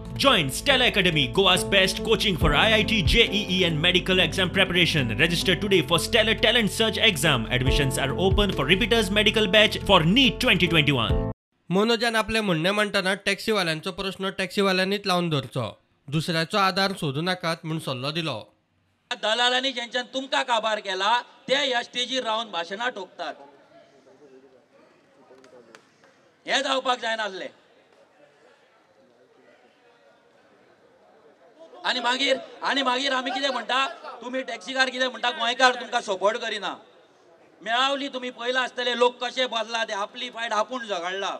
Join Stella Academy, Goa's best coaching for IIT, JEE and medical exam preparation. Register today for Stellar Talent Search exam. Admissions are open for repeaters medical batch for NEET 2021. मनोजान आपले म्हणणे म्हणताना टॅक्सीवाल्यांचो प्रश्न टॅक्सीवाल्यांनीच लावून धरचो. दुसऱ्याचो आधार सोदू नाकात म्हणून सल्लो दिलो. दलालांनी ज्यांच्यान तुमका काबार केला ते ह्या स्टेजीर रावन भाशणां ठोकतात. हे जावपाक जायनासले. आणि मागीर आमी कितें म्हणटा, तुम्ही टॅक्सीकार कितें म्हणटा, गोंयकार तुमकां सपोर्ट करिना. मेळावली तुम्ही पयला आसतले लोक कशे बसला ते. आपली फायट आपूण झगडला.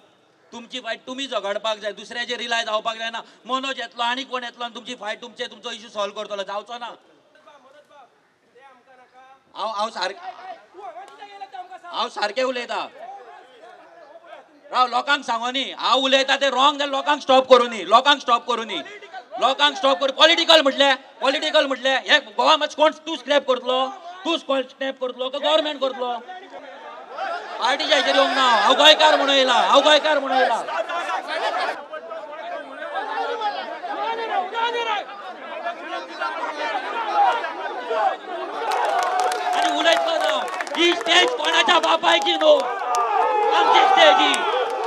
तुमची फायट तुम्ही झगडपाक जाय, दुसऱ्याचेर रिलाय जावपाक जायना. मनोज येतलो आनी कोण येतलो आनी तुमची फायट तुमचो इशू सॉल्व करतलो, जावचो ना. हांव सारकें उलयता. राव लोकांक सांगोनी हांव उलयता ते रॉंग जाल्यार लोकांक स्टॉप करूनी. लोकांक स्टॉप करून पॉलिटिकल म्हटले हे गोवा मात कोण तू स्क्रॅप करतलो का गव्हर्नमेंट करतलो. पार्टीच्या हेचेर येवंक ना. हांव गोंयकार म्हणून येयला. आणि उलयतलो ना. ही स्टेज कोणाच्या बापायची न्हू, आमची स्टेज ही.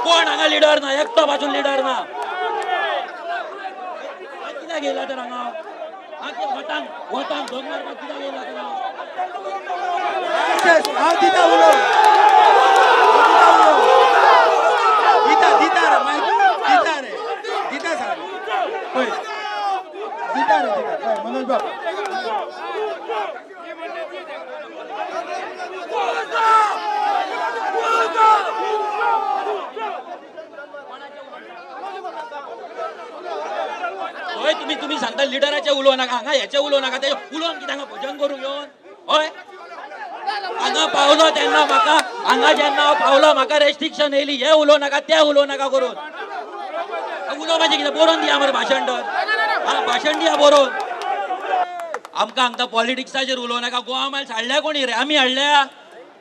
कोण हांगा लिडर ना, एकटो बाजून लिडर ना. कित्याक गेला तर हांगा वतांक धोक मारपाक कित्याक गेला तर हांव दिता उलो दिता रे मनोज बाब. होय तुम्ही सांगता लिडराचे उलोव नाका, हांगा ह्याचे उलोव नाका. ते उलोवन कितें हांगा भजन करूंक येवन. होय हांगा पावलो तेन्ना म्हाका, हांगा जेन्ना हांव पावलो म्हाका रेस्ट्रिक्शन येयली. हे उलोव नाका ते उलोव नाका करून. उलोवपाचें कितें बरोवन दिया मरे भाशण तर. भाशण दिया बरोवन. आमकां हांगा पॉलिटिक्साचेर उलोव नाका. गोवा मायल्स हाडल्या कोणी रे? आमी हाडल्या?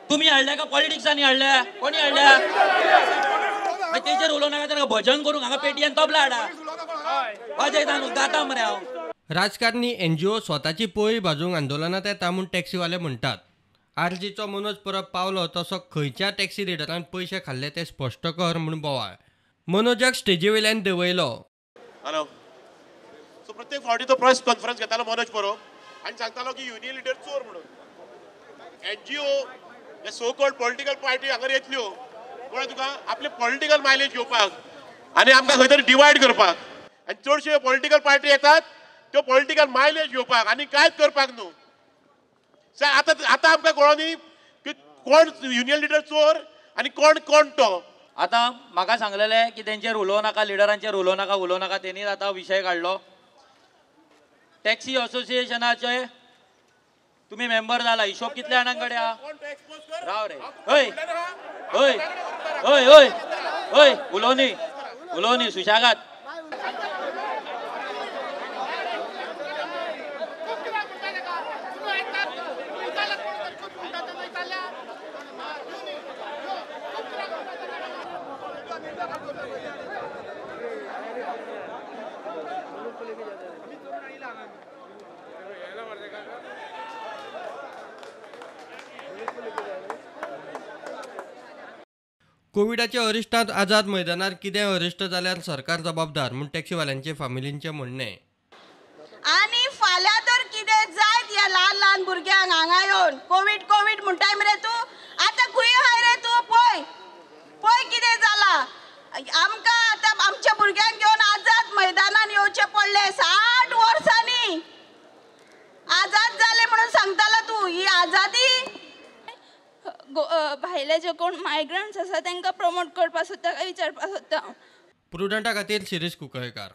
तुमी हाडल्या का पॉलिटिक्सांनी हाडल्या? कोणी हाडल्या? तेचेर उलोव नाका तर भजन करूंक हांगा पेटयेन तबला हाडा. वाजयता न्हू, गाता मरे हांव. राजकारणी NGO स्वताची पोळी भाजूंक आंदोलनात येता म्हूण टॅक्सीवाले म्हणटात. आरजीचो मनोज परब पावलो तसो खंयच्या टॅक्सी रिडरान पयशे खाल्ले ते स्पश्ट कर म्हूण बोवाळ. मनोजाक स्टेजी वयल्यान देंवयलो. हॅलो. सो प्रत्येक फावटी तो प्रेस कॉन्फरन्स घेतालो मनोज परब आनी सांगतालो की युनियन लिडर चोर म्हणून. NGO हे सो कॉल्ड पॉलिटिकल पार्टी हांगा येतल्यो कळ्ळें तुका, आपले पॉलिटिकल मायलेज घेवपाक आनी आमकां खंय तरी डिवायड करपाक. आनी चडश्यो पॉलिटिकल पार्टी येतात त्यो पॉलिटिकल मायलेज घेवपाक आनी कांयच करपाक न्हू. आतां आमकां कळोनी की कोण युनियन लिडर चोर आनी कोण तो. आतां म्हाका सांगलेले की तेंचेर उलोव नाका, लिडरांचेर उलोव नाका. तेणीच आतां विशय काडलो. टॅक्सी असोसिएशनाचे तुम्ही मेंबर जाला. हिशोब कितल्या जाणां कडेन आहा? राव रे. होय उलोवनी सुशागात. कोविडाच्या अरिश्टांत आझाद मैदानार कितें अरिश्ट जाल्यार सरकार जबाबदार म्हूण टॅक्सीवाल्यांचे फामिलींचे म्हणणे. आनी फाल्यां तर कितें जायत ह्या ल्हान भुरग्यांक हांगा येवन कोवीड म्हणटाय मरे तूं. आतां खंय आहाय रे तूं? पळय कितें जालां. आमकां आतां आमच्या भुरग्यांक घेवन आझाद मैदानान येवचें पडलें. 60 वर्सांनी आझाद जाले म्हणून सांगतालो तूं. ही आझादी भायले जे कोण मायग्रंट्स आसा तांकां प्रमोट करपाक सोदता काय विचारपाक सोदता. प्रुडंटा खातीर शिरीष कुंकळकार.